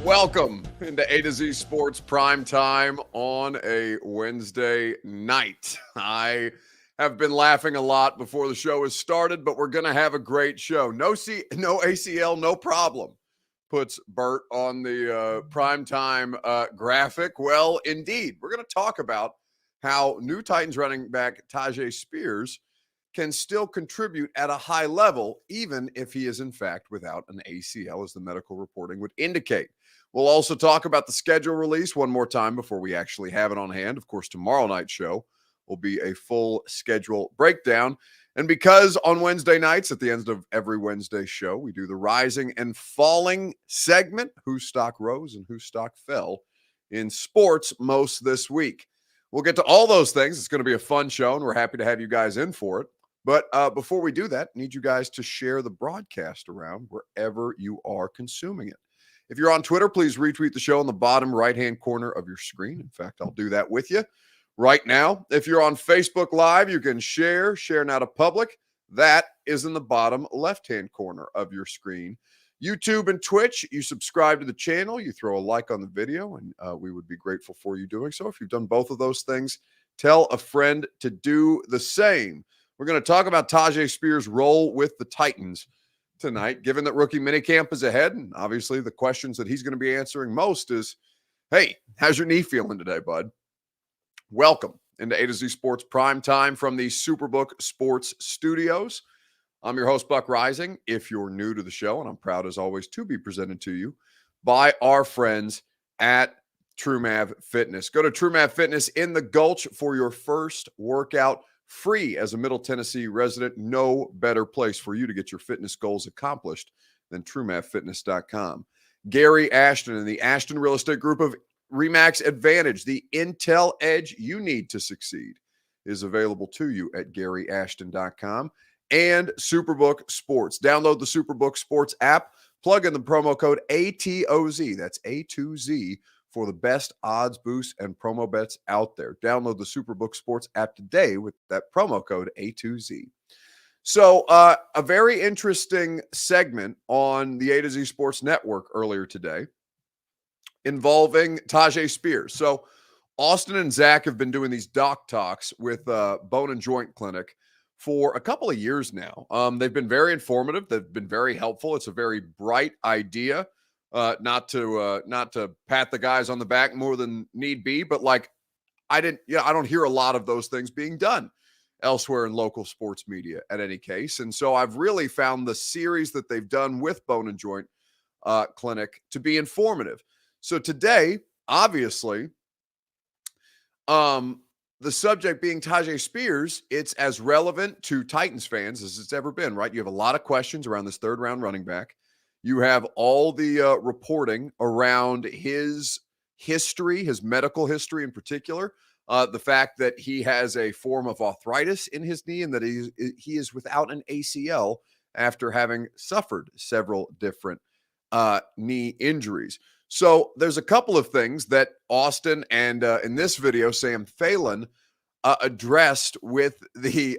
Welcome into A to Z Sports Prime Time on a Wednesday night. I have been laughing a lot before the show has started, but we're going to have a great show. No ACL, no problem, puts Bert on the Prime Time graphic. Well, indeed, we're going to talk about how new Titans running back Tyjae Spears can still contribute at a high level, even if he is in fact without an ACL, as the medical reporting would indicate. We'll also talk about the schedule release one more time before we actually have it on hand. Of course, tomorrow night's show will be a full schedule breakdown. And because on Wednesday nights, at the end of every Wednesday show, we do the rising and falling segment, whose stock rose and whose stock fell in sports most this week. We'll get to all those things. It's going to be a fun show, and we're happy to have you guys in for it. But before we do that, I need you guys to share the broadcast around wherever you are consuming it. If you're on Twitter, please retweet the show in the bottom right-hand corner of your screen. In fact, I'll do that with you right now. If you're on Facebook Live, you can share now to public. That is in the bottom left-hand corner of your screen. YouTube and Twitch, you subscribe to the channel, you throw a like on the video, and we would be grateful for you doing so. If you've done both of those things, tell a friend to do the same. We're going to talk about Tyjae Spears' role with the Titans tonight, given that rookie minicamp is ahead. And obviously the questions that he's going to be answering most is, hey, how's your knee feeling today, bud? Welcome into A to Z Sports Prime Time from the Superbook Sports Studios. I'm your host, Buck Rising. If you're new to the show, and I'm proud as always to be presented to you by our friends at TrueMav Fitness. Go to TrueMav Fitness in the Gulch for your first workout free. As a Middle Tennessee resident, no better place for you to get your fitness goals accomplished than TrueMavFitness.com. Gary Ashton and the Ashton Real Estate Group of RE/MAX Advantage, the intel edge you need to succeed, is available to you at GaryAshton.com. And Superbook Sports. Download the Superbook Sports app, plug in the promo code ATOZ, that's A2Z, for the best odds, boosts, and promo bets out there. Download the Superbook Sports app today with that promo code A2Z. So a very interesting segment on the A to Z Sports Network earlier today involving Tyjae Spears. So Austin and Zach have been doing these doc talks with Bone and Joint Clinic for a couple of years now. They've been very informative. They've been very helpful. It's a very bright idea. Not to pat the guys on the back more than need be, but like I don't hear a lot of those things being done elsewhere in local sports media at any case. And so I've really found the series that they've done with Bone and Joint Clinic to be informative. So today, obviously, the subject being Tyjae Spears, it's as relevant to Titans fans as it's ever been, right? You have a lot of questions around this third round running back. You have all the reporting around his history, his medical history in particular, the fact that he has a form of arthritis in his knee and that he is without an ACL after having suffered several different knee injuries. So there's a couple of things that Austin and in this video, Sam Phelan addressed with the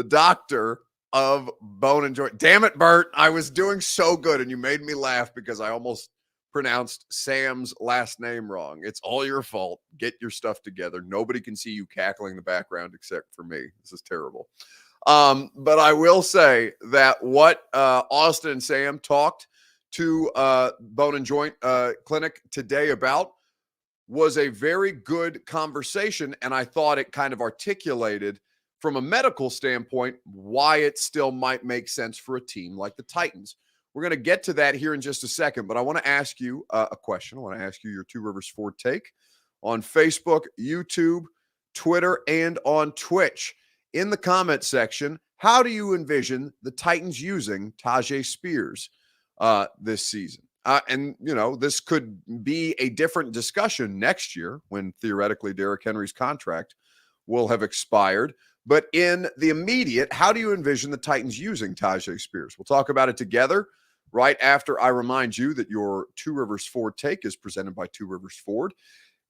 doctor of Bone and Joint. Damn it, Bert. I was doing so good and you made me laugh because I almost pronounced Sam's last name wrong. It's all your fault. Get your stuff together. Nobody can see you cackling in the background except for me. This is terrible. But I will say that what Austin and Sam talked to Bone and Joint Clinic today about was a very good conversation, and I thought it kind of articulated from a medical standpoint why it still might make sense for a team like the Titans. We're going to get to that here in just a second, but I want to ask you a question. I want to ask you your Two Rivers Ford take on Facebook, YouTube, Twitter, and on Twitch. In the comment section, how do you envision the Titans using Tyjae Spears this season? And, you know, this could be a different discussion next year when theoretically Derrick Henry's contract will have expired. But in the immediate, how do you envision the Titans using Tyjae Spears? We'll talk about it together right after I remind you that your Two Rivers Ford take is presented by Two Rivers Ford.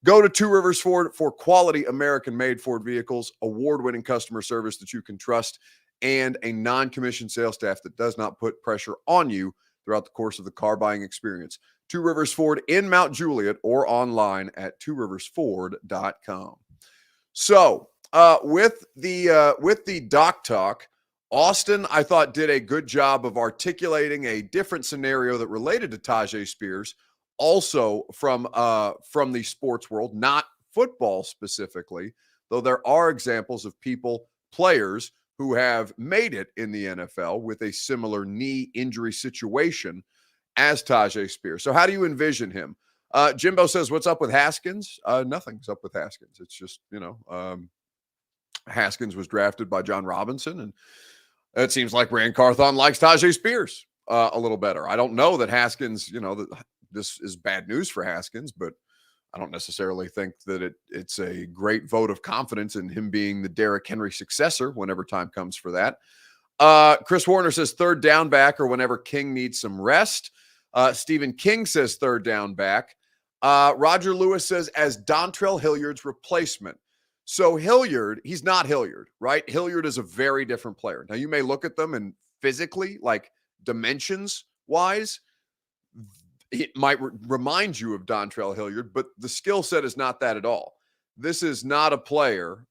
Go to Two Rivers Ford for quality American-made Ford vehicles, award-winning customer service that you can trust, and a non-commissioned sales staff that does not put pressure on you throughout the course of the car buying experience. Two Rivers Ford in Mount Juliet or online at tworiversford.com. So with the doc talk, Austin, I thought, did a good job of articulating a different scenario that related to Tyjae Spears, also from the sports world, not football specifically, though there are examples of players who have made it in the NFL with a similar knee injury situation as Tyjae Spears. So how do you envision him? Jimbo says, what's up with Haskins? Nothing's up with Haskins. It's just, Haskins was drafted by John Robinson, and it seems like Rand Carthon likes Tyjae Spears a little better. I don't know that Haskins, this is bad news for Haskins, but I don't necessarily think that it's a great vote of confidence in him being the Derrick Henry successor whenever time comes for that. Chris Warner says third down back or whenever King needs some rest. Stephen King says third down back. Roger Lewis says as Dontrell Hilliard's replacement. So Hilliard, he's not Hilliard, right? Hilliard is a very different player. Now you may look at them and physically, like dimensions wise, it might remind you of Dontrell Hilliard, but the skill set is not that at all. This is not a player.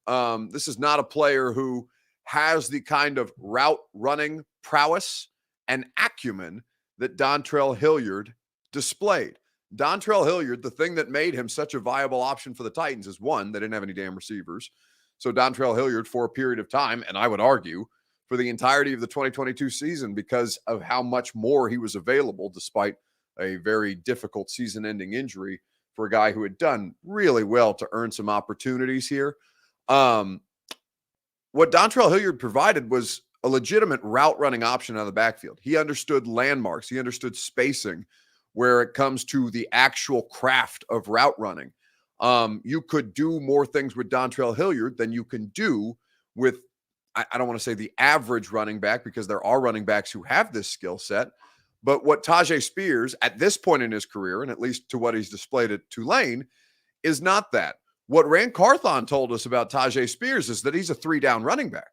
This is not a player who has the kind of route running prowess and acumen that Dontrell Hilliard displayed. Dontrell Hilliard, the thing that made him such a viable option for the Titans is, one, they didn't have any damn receivers. So Dontrell Hilliard, for a period of time, and I would argue for the entirety of the 2022 season, because of how much more he was available despite a very difficult season-ending injury for a guy who had done really well to earn some opportunities here. What Dontrell Hilliard provided was a legitimate route running option out of the backfield. He understood landmarks. He understood spacing where it comes to the actual craft of route running. You could do more things with Dontrell Hilliard than you can do with, I don't want to say the average running back, because there are running backs who have this skill set. But what Tyjae Spears, at this point in his career, and at least to what he's displayed at Tulane, is not that. What Rand Carthon told us about Tyjae Spears is that he's a three-down running back,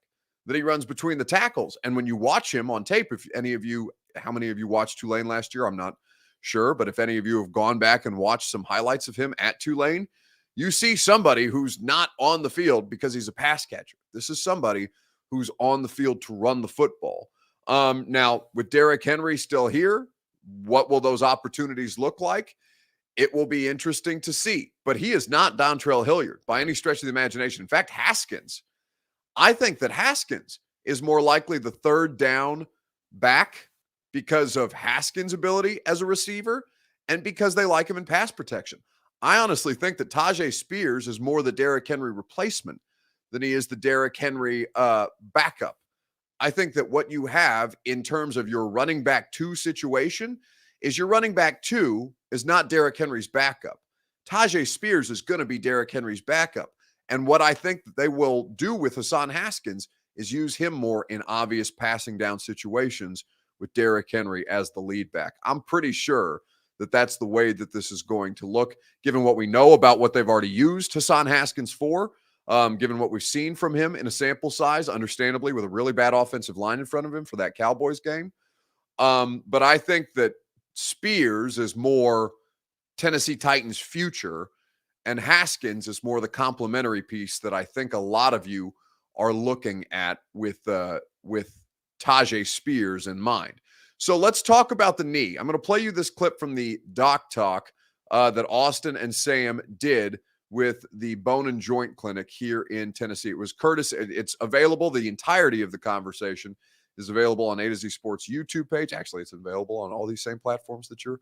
that he runs between the tackles. And when you watch him on tape, if any of you, how many of you watched Tulane last year? I'm not sure, but if any of you have gone back and watched some highlights of him at Tulane, you see somebody who's not on the field because he's a pass catcher. This is somebody who's on the field to run the football. Now, with Derrick Henry still here, what will those opportunities look like? It will be interesting to see. But he is not Dontrell Hilliard by any stretch of the imagination. In fact, Haskins, I think that Haskins is more likely the third down back because of Haskins' ability as a receiver and because they like him in pass protection. I honestly think that Tyjae Spears is more the Derrick Henry replacement than he is the Derrick Henry backup. I think that what you have in terms of your running back two situation is your running back two is not Derrick Henry's backup. Tyjae Spears is going to be Derrick Henry's backup. And what I think that they will do with Hassan Haskins is use him more in obvious passing down situations with Derrick Henry as the lead back. I'm pretty sure that that's the way that this is going to look, given what we know about what they've already used Hassan Haskins for. Given what we've seen from him in a sample size, understandably, with a really bad offensive line in front of him for that Cowboys game. But I think that Spears is more Tennessee Titans' future, and Haskins is more the complementary piece that I think a lot of you are looking at with Tyjae Spears in mind. So let's talk about the knee. I'm going to play you this clip from the doc talk that Austin and Sam did with the Bone and Joint Clinic here in Tennessee. It was Curtis. It's available. The entirety of the conversation is available on A to Z Sports YouTube page. Actually, it's available on all these same platforms that you're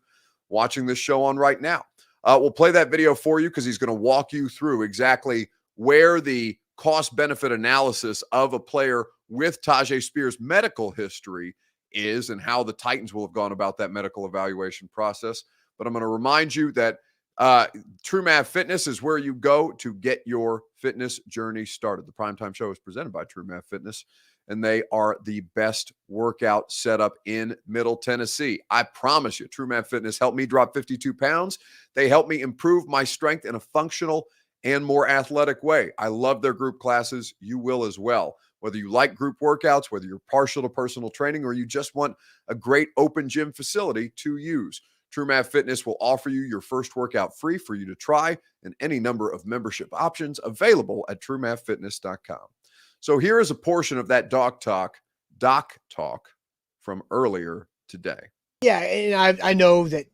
watching this show on right now. We'll play that video for you because he's going to walk you through exactly where the cost-benefit analysis of a player with Tyjae Spears' medical history is and how the Titans will have gone about that medical evaluation process. But I'm going to remind you that TrueMath Fitness is where you go to get your fitness journey started. The Primetime Show is presented by TrueMath Fitness, and they are the best workout setup in Middle Tennessee. I promise you, TrueMath Fitness helped me drop 52 pounds. They helped me improve my strength in a functional and more athletic way. I love their group classes. You will as well. Whether you like group workouts, whether you're partial to personal training, or you just want a great open gym facility to use, TrueMath Fitness will offer you your first workout free for you to try and any number of membership options available at TrueMathFitness.com. So here is a portion of that doc talk from earlier today. Yeah, and I know that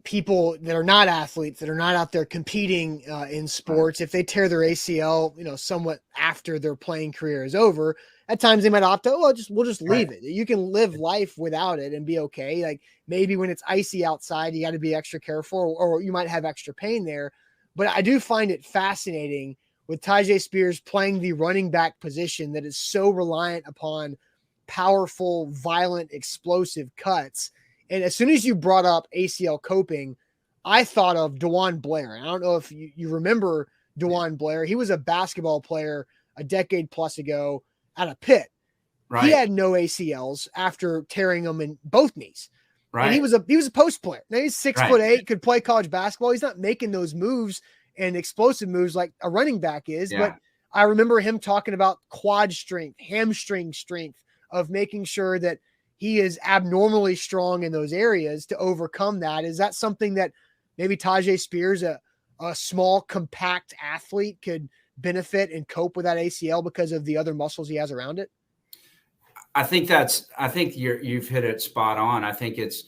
people that are not athletes, that are not out there competing in sports, if they tear their ACL, somewhat after their playing career is over, at times they might opt out, we'll just leave it. You can live life without it and be okay. Like maybe when it's icy outside, you got to be extra careful, or you might have extra pain there. But I do find it fascinating with Tyjae Spears playing the running back position that is so reliant upon powerful, violent, explosive cuts. And as soon as you brought up ACL coping, I thought of DeJuan Blair. I don't know if you remember DeJuan Blair. He was a basketball player a decade plus ago out of Pitt. Right. He had no ACLs after tearing them in both knees. Right. And he was a post player. Now he's 6'8", could play college basketball. He's not making those moves and explosive moves like a running back is. Yeah. But I remember him talking about quad strength, hamstring strength, of making sure that he is abnormally strong in those areas to overcome that. Is that something that maybe Tyjae Spears, a small, compact athlete, could benefit and cope with that ACL because of the other muscles he has around it? I think you've hit it spot on. I think it's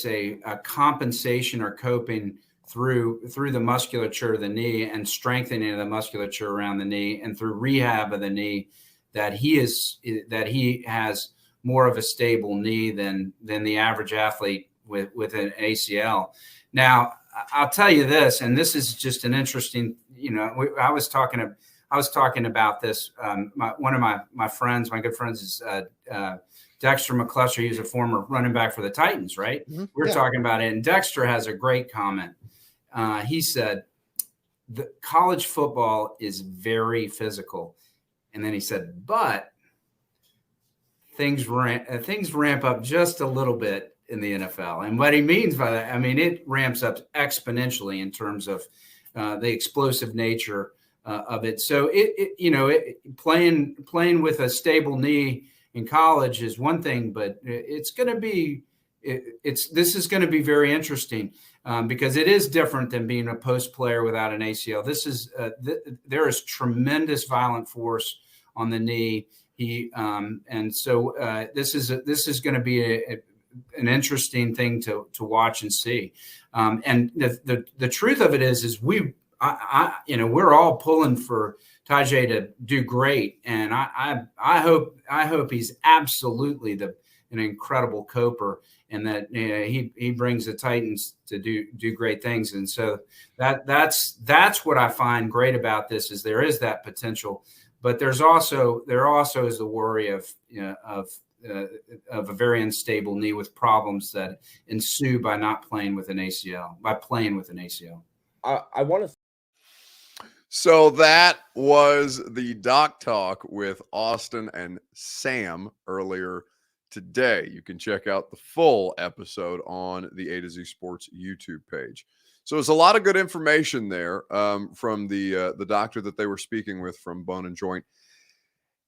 a compensation or coping through the musculature of the knee and strengthening of the musculature around the knee, and through rehab of the knee, that he has more of a stable knee than the average athlete with an ACL. Now, I'll tell you this, and this is just an interesting, I was talking about this. One of my friends, my good friends, is Dexter McCluster. He's a former running back for the Titans, right? Mm-hmm. We're talking about it, and Dexter has a great comment. He said, "The college football is very physical," and then he said, "But things ramp up just a little bit in the NFL." And what he means by that, I mean, it ramps up exponentially in terms of the explosive nature of it. So playing with a stable knee in college is one thing, but this is going to be very interesting because it is different than being a post player without an ACL. There is tremendous violent force on the knee. This is going to be an interesting thing to watch and see. And the truth of it is we're all pulling for Tyjae to do great, and I hope he's absolutely an incredible coper, and that he brings the Titans to do great things. And so that's what I find great about this, is there is that potential. But there also is the worry of a very unstable knee with problems that ensue by playing with an ACL. I want to. So that was the Doc Talk with Austin and Sam earlier today. You can check out the full episode on the A to Z Sports YouTube page. So there's a lot of good information there from the doctor that they were speaking with from Bone and Joint.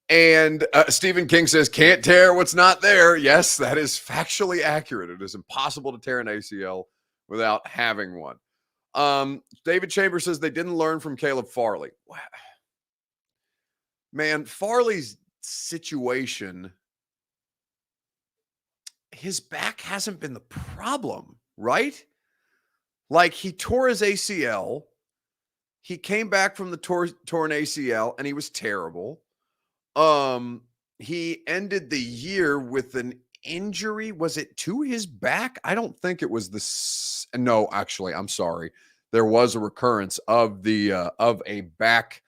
And Stephen King says, can't tear what's not there. Yes, that is factually accurate. It is impossible to tear an ACL without having one. David Chambers says they didn't learn from Caleb Farley. Man, Farley's situation, his back hasn't been the problem, right? Like, he tore his ACL. He came back from the torn ACL, and he was terrible. He ended the year with an injury. Was it to his back? I don't think it was no, actually, I'm sorry. There was a recurrence of a back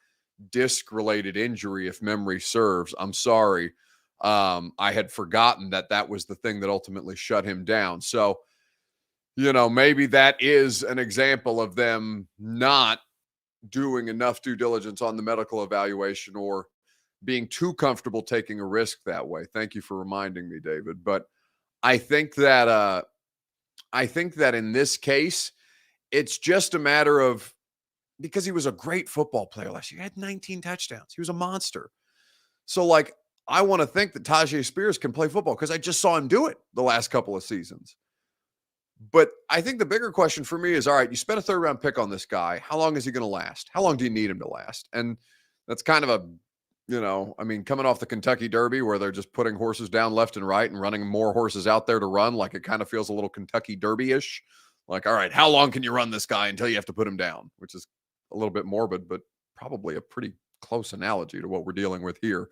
disc related injury, if memory serves. I'm sorry. I had forgotten that was the thing that ultimately shut him down. So, maybe that is an example of them not doing enough due diligence on the medical evaluation or being too comfortable taking a risk that way. Thank you for reminding me, David. But I think that in this case, it's just a matter of, because he was a great football player last year. He had 19 touchdowns. He was a monster. So, I want to think that Tyjae Spears can play football because I just saw him do it the last couple of seasons. But I think the bigger question for me is, all right, you spent a 3rd-round pick on this guy. How long is he going to last? How long do you need him to last? And that's kind of a, coming off the Kentucky Derby where they're just putting horses down left and right and running more horses out there to run, like it kind of feels a little Kentucky Derby-ish. Like, all right, how long can you run this guy until you have to put him down? Which is a little bit morbid, but probably a pretty close analogy to what we're dealing with here.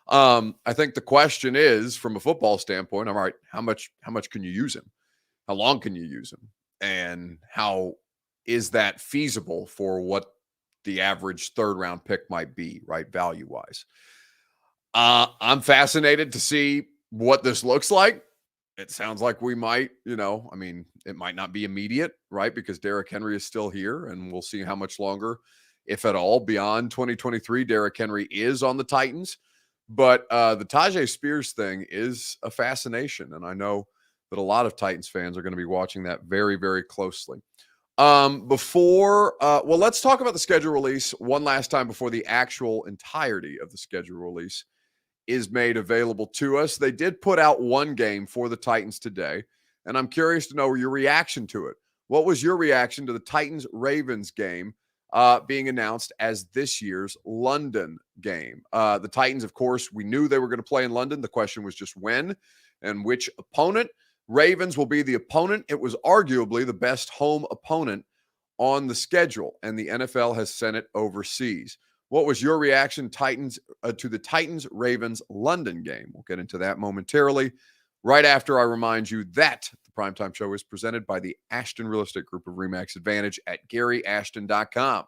I think the question is, from a football standpoint, all right, how much can you use him? How long can you use him? And how is that feasible for what the average 3rd-round pick might be, right? Value-wise. I'm fascinated to see what this looks like. It sounds like we might, it might not be immediate, right? Because Derrick Henry is still here, and we'll see how much longer, if at all, beyond 2023, Derrick Henry is on the Titans. But the Tyjae Spears thing is a fascination, and I know that a lot of Titans fans are going to be watching that very, very closely. Let's talk about the schedule release one last time before the actual entirety of the schedule release is made available to us. They did put out one game for the Titans today, and I'm curious to know your reaction to it. What was your reaction to the Titans-Ravens game being announced as this year's London game? The Titans, of course, we knew they were going to play in London. The question was just when and which opponent. Ravens will be the opponent. It was arguably the best home opponent on the schedule, and the NFL has sent it overseas. What was your reaction, Titans, to the Titans-Ravens London game? We'll get into that momentarily, right after I remind you that the Primetime Show is presented by the Ashton Real Estate Group of RE/MAX Advantage at GaryAshton.com.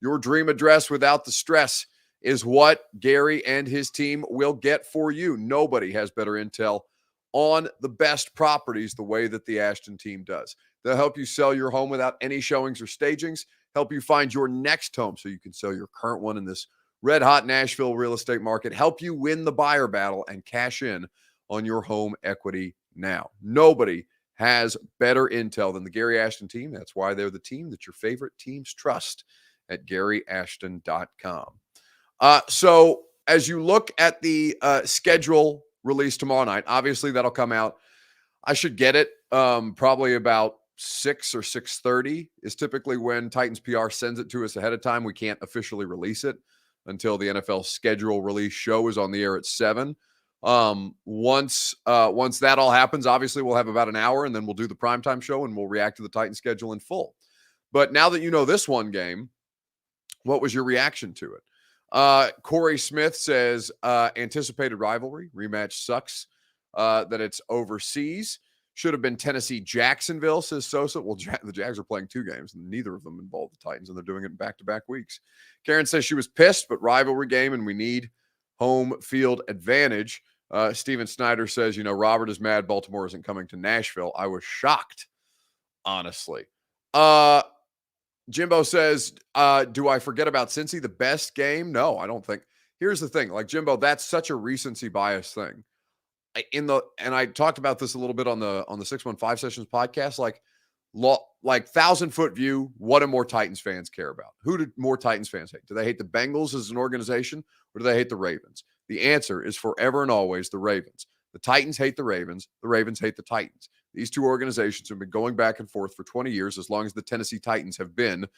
Your dream address without the stress is what Gary and his team will get for you. Nobody has better intel on the best properties the way that the Ashton team does. They'll help you sell your home without any showings or stagings, help you find your next home so you can sell your current one in this red-hot Nashville real estate market, help you win the buyer battle and cash in on your home equity now. Nobody has better intel than the Gary Ashton team. That's why they're the team that your favorite teams trust at GaryAshton.com. So as you look at the schedule release tomorrow night, obviously that'll come out. I should get it probably about 6 or 6:30 is typically when Titans PR sends it to us ahead of time. We can't officially release it until the NFL schedule release show is on the air at 7. Once that all happens, obviously we'll have about an hour, and then we'll do the primetime show and we'll react to the Titans schedule in full. But now that you know this one game, what was your reaction to it? Corey Smith says, anticipated rivalry, rematch sucks, that it's overseas. Should have been Tennessee-Jacksonville, says Sosa. Well, the Jags are playing 2 games, and neither of them involve the Titans, and they're doing it in back-to-back weeks. Karen says she was pissed, but rivalry game, and we need home field advantage. Steven Snyder says, Robert is mad Baltimore isn't coming to Nashville. I was shocked, honestly. Jimbo says, do I forget about Cincy, the best game? No, I don't think. Here's the thing. Like, Jimbo, that's such a recency bias thing. And I talked about this a little bit on the 615 Sessions podcast, like 1,000-foot view. What do more Titans fans care about? Who do more Titans fans hate? Do they hate the Bengals as an organization, or do they hate the Ravens? The answer is forever and always the Ravens. The Titans hate the Ravens. The Ravens hate the Titans. These two organizations have been going back and forth for 20 years, as long as the Tennessee Titans have been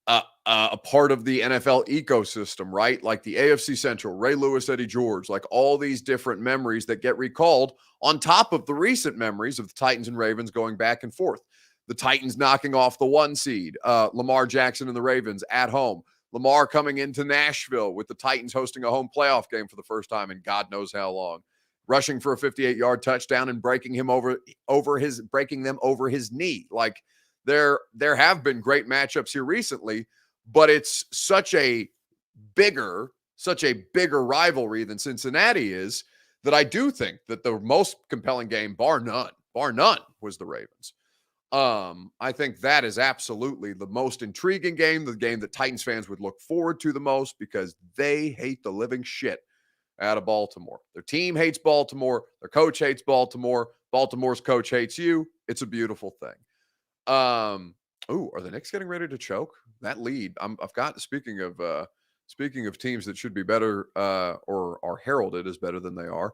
a part of the NFL ecosystem, right? Like the AFC Central, Ray Lewis, Eddie George, like all these different memories that get recalled on top of the recent memories of the Titans and Ravens going back and forth. The Titans knocking off the 1 seed, Lamar Jackson and the Ravens at home. Lamar coming into Nashville with the Titans hosting a home playoff game for the first time in God knows how long. Rushing for a 58-yard touchdown and breaking them over his knee. Like, there have been great matchups here recently, but it's such a bigger rivalry than Cincinnati is, that I do think that the most compelling game, bar none, was the Ravens. I think that is absolutely the most intriguing game, the game that Titans fans would look forward to the most, because they hate the living shit out of Baltimore. Their team hates Baltimore. Their coach hates Baltimore. Baltimore's coach hates you. It's a beautiful thing. Are the Knicks getting ready to choke? That lead. I've got, speaking of teams that should be better, or are heralded as better than they are.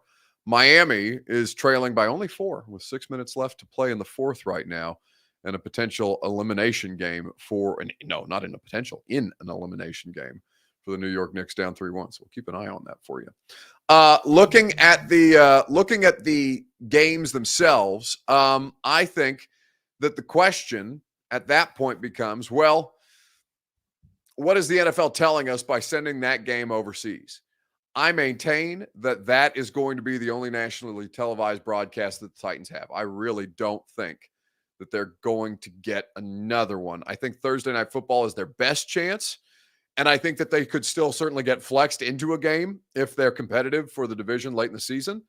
Miami is trailing by only 4 with 6 minutes left to play in the fourth right now, and a potential elimination game in an elimination game for the New York Knicks down 3-1. So we'll keep an eye on that for you. Looking at the games themselves, I think that the question at that point becomes, well, what is the NFL telling us by sending that game overseas? I maintain that that is going to be the only nationally televised broadcast that the Titans have. I really don't think that they're going to get another one. I think Thursday Night Football is their best chance, and I think that they could still certainly get flexed into a game if they're competitive for the division late in the season.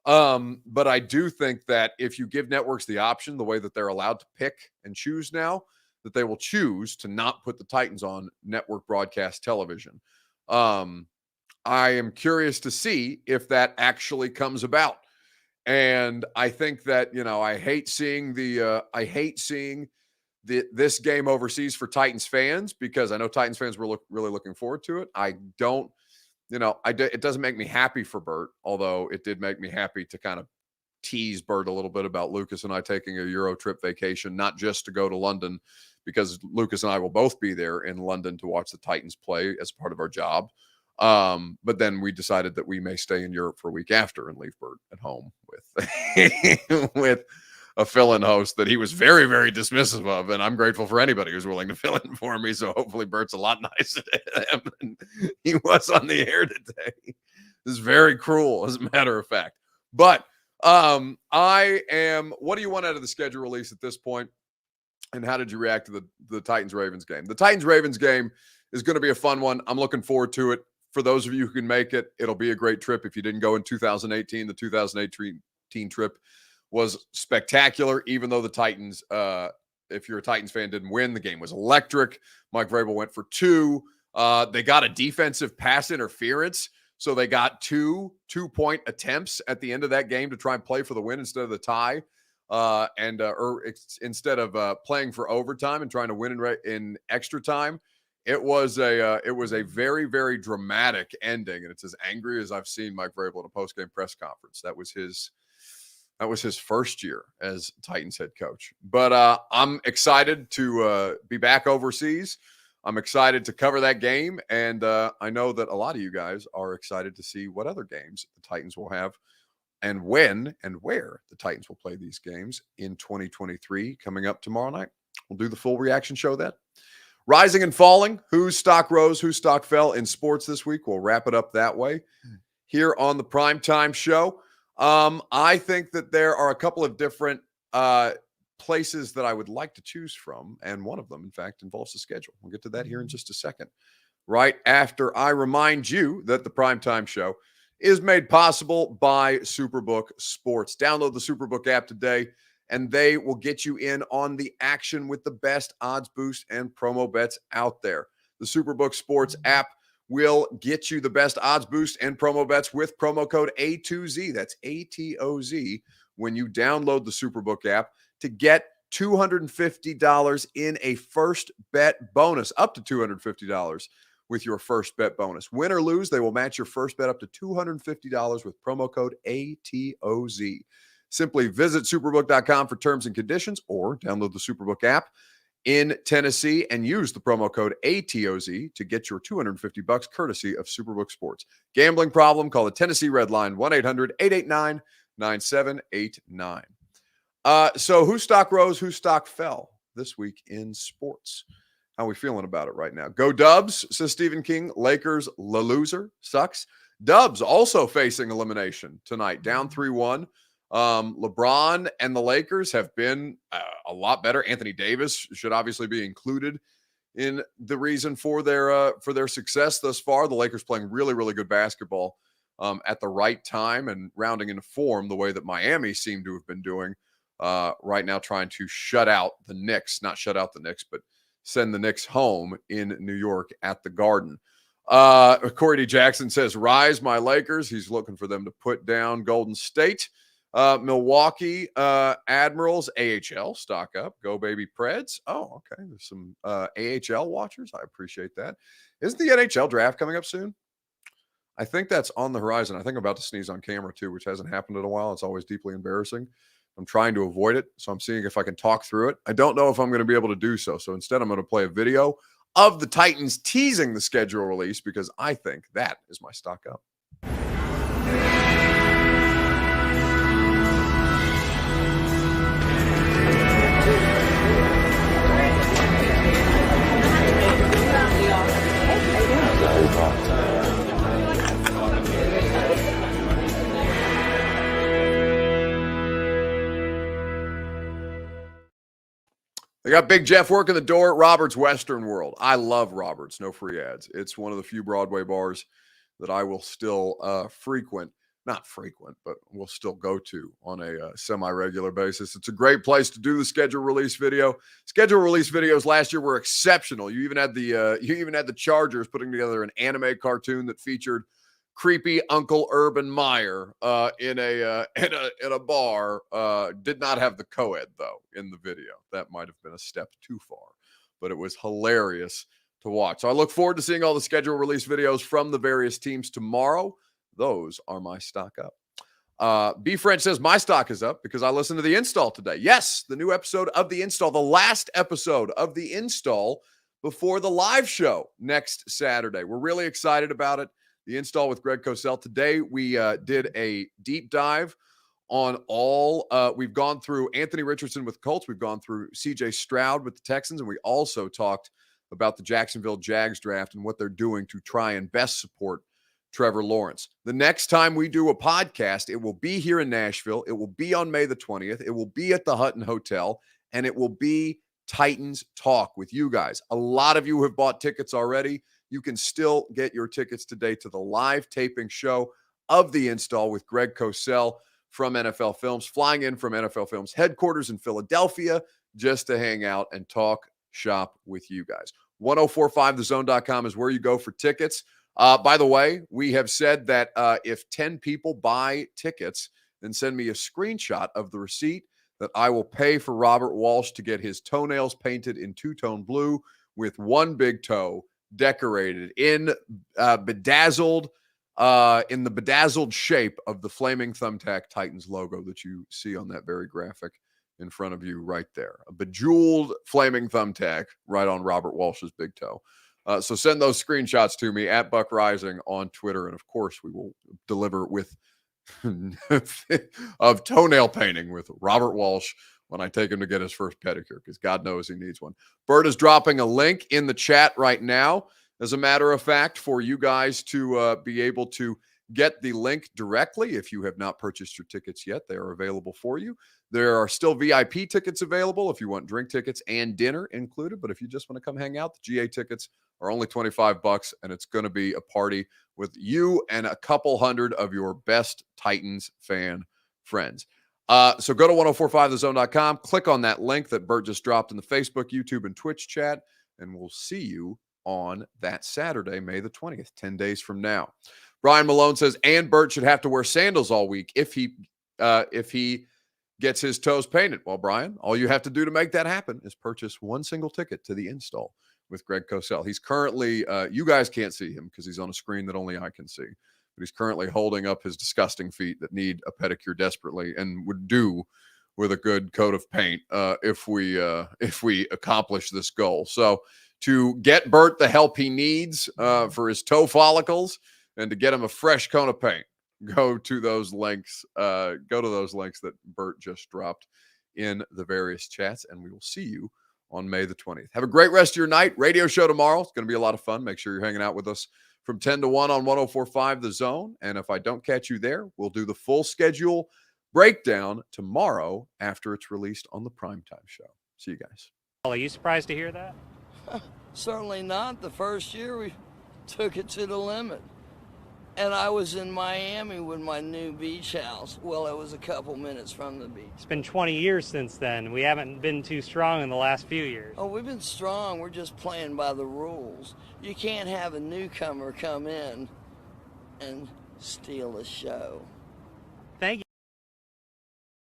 But I do think that if you give networks the option, the way that they're allowed to pick and choose now, that they will choose to not put the Titans on network broadcast television. I am curious to see if that actually comes about. And I think that, I hate seeing this game overseas for Titans fans, because I know Titans fans were really looking forward to it. I don't, it doesn't make me happy for Bert, although it did make me happy to kind of tease Bert a little bit about Lucas and I taking a Euro trip vacation, not just to go to London, because Lucas and I will both be there in London to watch the Titans play as part of our job. But then we decided that we may stay in Europe for a week after and leave Bert at home with with a fill-in host that he was very, very dismissive of. And I'm grateful for anybody who's willing to fill in for me. So hopefully Bert's a lot nicer to him than he was on the air today. This is very cruel, as a matter of fact. But what do you want out of the schedule release at this point? And how did you react to the Titans-Ravens game? The Titans-Ravens game is going to be a fun one. I'm looking forward to it. For those of you who can make it, it'll be a great trip. If you didn't go in 2018, the 2018 trip was spectacular, even though the Titans, if you're a Titans fan, didn't win. The game was electric. Mike Vrabel went for 2. They got a defensive pass interference, so they got two two-point attempts at the end of that game to try and play for the win instead of the tie, instead of playing for overtime and trying to win in extra time. It was a very, very dramatic ending, and it's as angry as I've seen Mike Vrabel at a post-game press conference. That was his first year as Titans head coach. But I'm excited to be back overseas. I'm excited to cover that game, and I know that a lot of you guys are excited to see what other games the Titans will have, and when and where the Titans will play these games in 2023 coming up tomorrow night. We'll do the full reaction show then. Rising and falling, whose stock rose, whose stock fell in sports this week. We'll wrap it up that way here on the Primetime Show. I think that there are a couple of different places that I would like to choose from, and one of them, in fact, involves the schedule. We'll get to that here in just a second, right after I remind you that the Primetime Show is made possible by Superbook Sports. Download the Superbook app today, and they will get you in on the action with the best odds boost and promo bets out there. The Superbook Sports app will get you the best odds boost and promo bets with promo code A2Z. That's ATOZ when you download the Superbook app to get $250 in a first bet bonus, up to $250 with your first bet bonus. Win or lose, they will match your first bet up to $250 with promo code ATOZ. Simply visit superbook.com for terms and conditions, or download the Superbook app in Tennessee and use the promo code ATOZ to get your $250 courtesy of Superbook Sports. Gambling problem? Call the Tennessee Red Line, 1-800-889-9789. So whose stock rose, whose stock fell this week in sports? How are we feeling about it right now? Go Dubs, says Stephen King. Lakers, la loser, sucks. Dubs also facing elimination tonight, down 3-1. LeBron and the Lakers have been a lot better. Anthony Davis should obviously be included in the reason for their success thus far. The Lakers playing really, really good basketball at the right time and rounding into form the way that Miami seemed to have been doing right now, trying to shut out the Knicks. Not shut out the Knicks, but send the Knicks home in New York at the Garden. Corey D. Jackson says, rise, my Lakers. He's looking for them to put down Golden State. Milwaukee Admirals, AHL, stock up. Go baby Preds. Oh, okay. There's some AHL watchers. I appreciate that. Isn't the NHL draft coming up soon? I think that's on the horizon. I think I'm about to sneeze on camera too, which hasn't happened in a while. It's always deeply embarrassing. I'm trying to avoid it, so I'm seeing if I can talk through it. I don't know if I'm going to be able to do so. So instead, I'm going to play a video of the Titans teasing the schedule release because I think that is my stock up. They got Big Jeff working the door at Robert's Western World. I love Robert's. No free ads. It's one of the few Broadway bars that I will still frequent. Not frequent, but will still go to on a semi-regular basis. It's a great place to do the schedule release video. Schedule release videos last year were exceptional. You even had the Chargers putting together an anime cartoon that featured creepy Uncle Urban Meyer in a bar. Did not have the co-ed though in the video. That might have been a step too far, but it was hilarious to watch. So I look forward to seeing all the schedule release videos from the various teams tomorrow. Those are my stock up. B French says my stock is up because I listened to the install today. Yes, the new episode of the install, the last episode of the install before the live show next Saturday. We're really excited about it. The install with Greg Cosell. Today, we did a deep dive on all. We've gone through Anthony Richardson with the Colts. We've gone through C.J. Stroud with the Texans. And we also talked about the Jacksonville Jags draft and what they're doing to try and best support Trevor Lawrence. The next time we do a podcast, it will be here in Nashville. It will be on May the 20th. It will be at the Hutton Hotel. And it will be Titans Talk with you guys. A lot of you have bought tickets already. You can still get your tickets today to the live taping show of the install with Greg Cosell from NFL Films, flying in from NFL Films headquarters in Philadelphia just to hang out and talk shop with you guys. 1045thezone.com is where you go for tickets. By the way, we have said that if 10 people buy tickets, then send me a screenshot of the receipt that I will pay for Robert Walsh to get his toenails painted in two-tone blue with one big toe decorated in the bedazzled shape of the flaming thumbtack Titans logo that you see on that very graphic in front of you right there. A bejeweled flaming thumbtack right on Robert Walsh's big toe. So send those screenshots to me at Buck Rising on Twitter. And of course, we will deliver with of toenail painting with Robert Walsh when I take him to get his first pedicure, because God knows he needs one. Bert is dropping a link in the chat right now, as a matter of fact, for you guys to be able to get the link directly. If you have not purchased your tickets yet, they are available for you. There are still VIP tickets available if you want drink tickets and dinner included. But if you just want to come hang out, the GA tickets are only $25, and it's going to be a party with you and a couple hundred of your best Titans fan friends. So go to 1045thezone.com, click on that link that Bert just dropped in the Facebook, YouTube, and Twitch chat, and we'll see you on that Saturday, May the 20th, 10 days from now. Brian Malone says, and Bert should have to wear sandals all week if he gets his toes painted. Well, Brian, all you have to do to make that happen is purchase one single ticket to the install with Greg Cosell. He's currently, you guys can't see him because he's on a screen that only I can see, but he's currently holding up his disgusting feet that need a pedicure desperately and would do with a good coat of paint if we accomplish this goal. So to get Bert the help he needs for his toe follicles and to get him a fresh coat of paint, go to those links. Go to those links that Bert just dropped in the various chats, and we will see you on May the 20th. Have a great rest of your night. Radio show tomorrow. It's going to be a lot of fun. Make sure you're hanging out with us from 10 to 1 on 104.5 The Zone. And if I don't catch you there, we'll do the full schedule breakdown tomorrow after it's released on the primetime show. See you guys. Are you surprised to hear that? Certainly not. The first year we took it to the limit. And I was in Miami with my new beach house. Well, it was a couple minutes from the beach. It's been 20 years since then. We haven't been too strong in the last few years. Oh, we've been strong. We're just playing by the rules. You can't have a newcomer come in and steal the show.